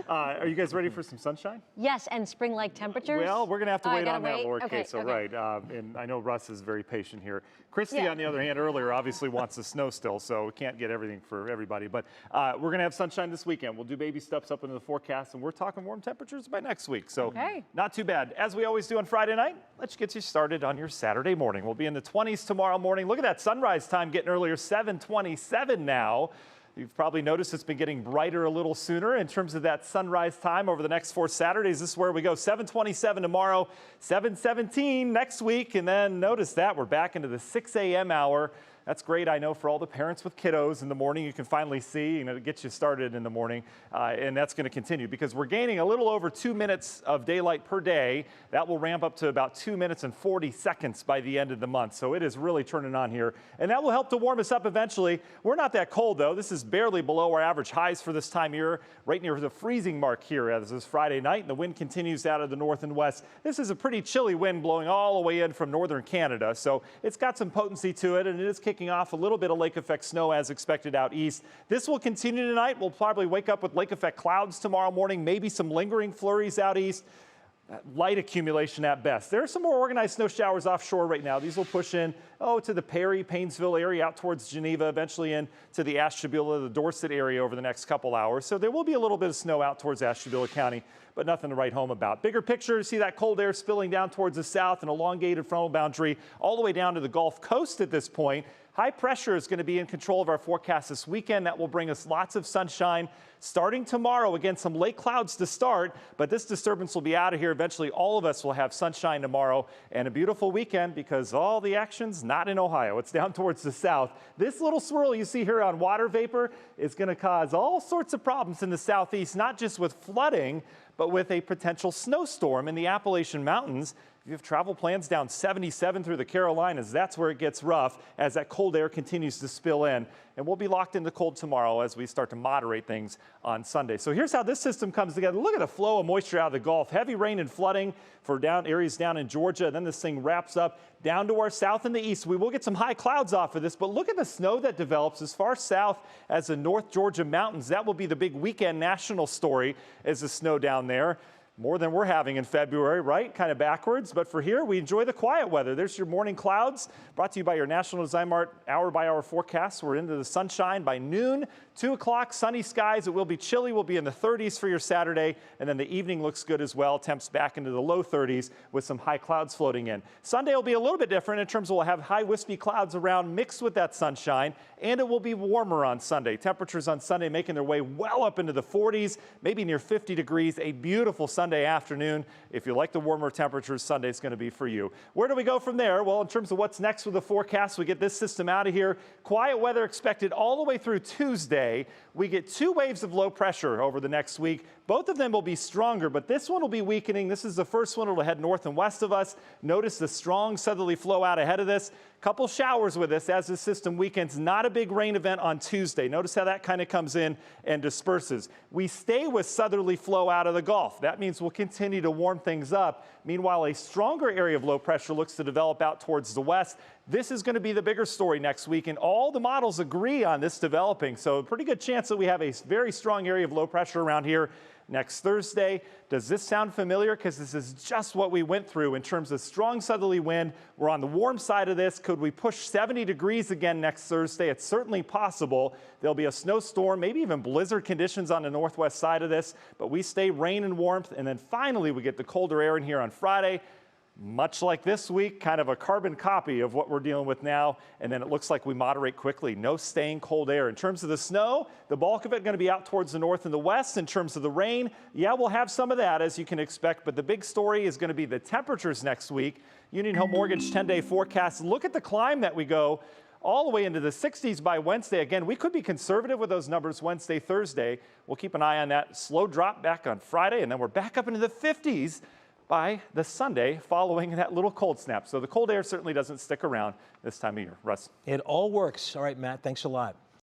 Are you guys ready for some sunshine? Yes, and spring-like temperatures? Well, we're going to have to wait on that, Laura Okay, Queso, okay. right. And I know Russ is very patient here. Christy, Yeah. on the other hand, earlier obviously wants the snow still, so we can't get everything for everybody. But we're going to have sunshine this weekend. We'll do baby steps up into the forecast, and we're talking warm temperatures by next week. So not too bad. As we always do on Friday night, let's get you started on your Saturday morning. We'll be in the 20s tomorrow morning. Look at that sunrise time getting earlier, 7:27 now. You've probably noticed it's been getting brighter a little sooner in terms of that sunrise time over the next 4 Saturdays. This is where we go. 7:27 tomorrow, 7:17 next week. And then notice that we're back into the 6 a.m. hour. That's great, I know, for all the parents with kiddos in the morning. You can finally see, it gets you started in the morning. And that's going to continue because we're gaining a little over 2 minutes of daylight per day. That will ramp up to about 2 minutes and 40 seconds by the end of the month. So it is really turning on here. And that will help to warm us up eventually. We're not that cold, though. This is barely below our average highs for this time of year, right near the freezing mark here as this Friday night. And the wind continues out of the north and west. This is a pretty chilly wind blowing all the way in from northern Canada. So it's got some potency to it, and it is kicking off a little bit of lake effect snow as expected out east. This will continue tonight. We'll probably wake up with lake effect clouds tomorrow morning, maybe some lingering flurries out east. Light accumulation at best. There are some more organized snow showers offshore right now. These will push in, to the Perry, Painesville area, out towards Geneva, eventually in to the Ashtabula, the Dorset area over the next couple hours. So there will be a little bit of snow out towards Ashtabula County, but nothing to write home about. Bigger picture, see that cold air spilling down towards the south, an elongated frontal boundary all the way down to the Gulf Coast at this point. High pressure is going to be in control of our forecast this weekend. That will bring us lots of sunshine starting tomorrow. Again, some late clouds to start, but this disturbance will be out of here. Eventually, all of us will have sunshine tomorrow and a beautiful weekend because all the action's not in Ohio. It's down towards the south. This little swirl you see here on water vapor is going to cause all sorts of problems in the southeast, not just with flooding, but with a potential snowstorm in the Appalachian Mountains. If you have travel plans down 77 through the Carolinas, that's where it gets rough as that cold air continues to spill in. And we'll be locked into cold tomorrow as we start to moderate things on Sunday. So here's how this system comes together. Look at the flow of moisture out of the Gulf. Heavy rain and flooding for areas down in Georgia. Then this thing wraps up down to our south and the east. We will get some high clouds off of this, but look at the snow that develops as far south as the North Georgia mountains. That will be the big weekend national story, is the snow down there. More than we're having in February, right? Kind of backwards. But for here, we enjoy the quiet weather. There's your morning clouds brought to you by your National Design Mart hour-by-hour forecast. We're into the sunshine by noon, 2 o'clock, sunny skies. It will be chilly. We'll be in the 30s for your Saturday. And then the evening looks good as well. Temps back into the low 30s with some high clouds floating in. Sunday will be a little bit different in terms of we'll have high wispy clouds around mixed with that sunshine. And it will be warmer on Sunday. Temperatures on Sunday making their way well up into the 40s, maybe near 50 degrees. A beautiful Sunday afternoon. If you like the warmer temperatures, Sunday's going to be for you. Where do we go from there? Well, in terms of what's next with the forecast, we get this system out of here. Quiet weather expected all the way through Tuesday. We get 2 waves of low pressure over the next week. Both of them will be stronger, but this one will be weakening. This is the first one. It'll head north and west of us. Notice the strong southerly flow out ahead of this. Couple showers with us as the system weakens. Not a big rain event on Tuesday. Notice how that kind of comes in and disperses. We stay with southerly flow out of the Gulf. That means we'll continue to warm things up. Meanwhile, a stronger area of low pressure looks to develop out towards the west. This is going to be the bigger story next week, and all the models agree on this developing. So a pretty good chance that we have a very strong area of low pressure around here next Thursday. Does this sound familiar? Because this is just what we went through in terms of strong southerly wind. We're on the warm side of this. Could we push 70 degrees again next Thursday? It's certainly possible. There'll be a snowstorm, maybe even blizzard conditions on the northwest side of this, but we stay rain and warmth. And then finally, we get the colder air in here on Friday. Much like this week, kind of a carbon copy of what we're dealing with now, and then it looks like we moderate quickly. No staying cold air. In terms of the snow, the bulk of it going to be out towards the north and the west. In terms of the rain, yeah, we'll have some of that, as you can expect, but the big story is going to be the temperatures next week. Union Home Mortgage 10-day forecast. Look at the climb that we go all the way into the 60s by Wednesday. Again, we could be conservative with those numbers Wednesday, Thursday. We'll keep an eye on that slow drop back on Friday, and then we're back up into the 50s by the Sunday following that little cold snap. So the cold air certainly doesn't stick around this time of year. Russ? It all works. All right, Matt, thanks a lot.